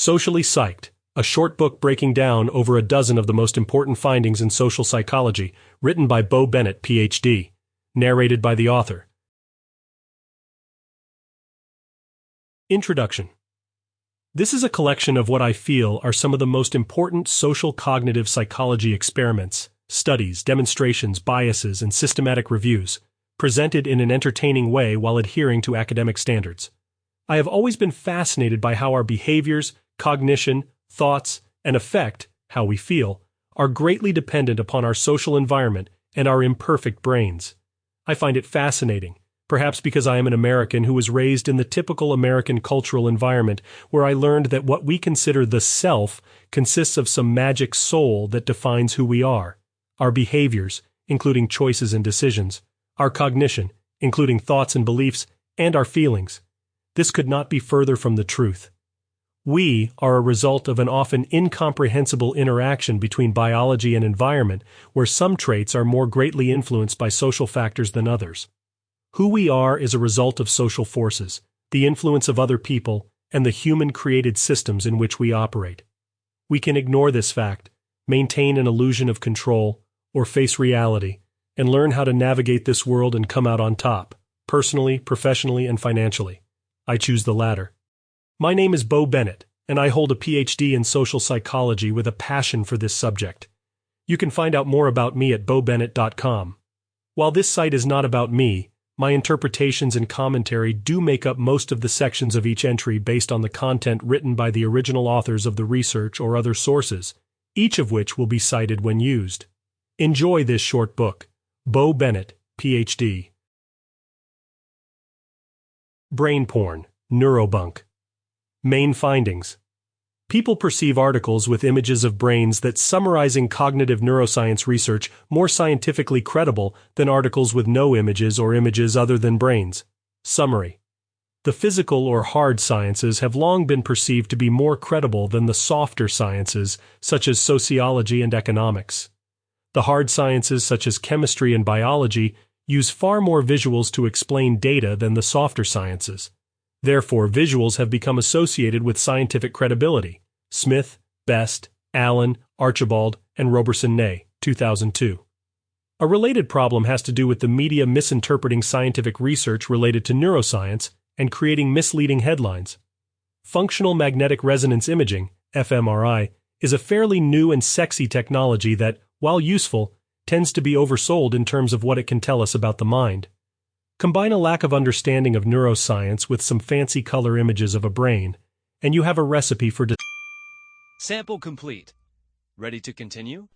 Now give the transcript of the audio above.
Socially Psyched, a short book breaking down over a dozen of the most important findings in social psychology, written by Bennett Phd. Narrated by the author. Introduction. This is a collection of what I feel are some of the most important social cognitive psychology experiments, studies, demonstrations, biases, and systematic reviews, presented in an entertaining way while adhering to academic standards. I have always been fascinated by how our behaviors, cognition, thoughts, and affect, how we feel, are greatly dependent upon our social environment and our imperfect brains. I find it fascinating, perhaps because I am an American who was raised in the typical American cultural environment where I learned that what we consider the self consists of some magic soul that defines who we are, our behaviors, including choices and decisions, our cognition, including thoughts and beliefs, and our feelings. This could not be further from the truth. We are a result of an often incomprehensible interaction between biology and environment, where some traits are more greatly influenced by social factors than others. Who we are is a result of social forces, the influence of other people, and the human-created systems in which we operate. We can ignore this fact, maintain an illusion of control, or face reality, and learn how to navigate this world and come out on top, personally, professionally, and financially. I choose the latter. My name is Bennett, and I hold a PhD in social psychology with a passion for this subject. You can find out more about me at bobennett.com. While this site is not about me, my interpretations and commentary do make up most of the sections of each entry based on the content written by the original authors of the research or other sources, each of which will be cited when used. Enjoy this short book. Bennett, Ph.D. Brain porn, neurobunk. Main findings. People perceive articles with images of brains that summarizing cognitive neuroscience research more scientifically credible than articles with no images or images other than brains. Summary. The physical or hard sciences have long been perceived to be more credible than the softer sciences, such as sociology and economics. The hard sciences, such as chemistry and biology, use far more visuals to explain data than the softer sciences. Therefore, visuals have become associated with scientific credibility. Smith, Best, Allen, Archibald, and Roberson-Ney, 2002. A related problem has to do with the media misinterpreting scientific research related to neuroscience and creating misleading headlines. Functional magnetic resonance imaging, fMRI, is a fairly new and sexy technology that, while useful, tends to be oversold in terms of what it can tell us about the mind. Combine a lack of understanding of neuroscience with some fancy color images of a brain, and you have a recipe for Sample complete. Ready to continue?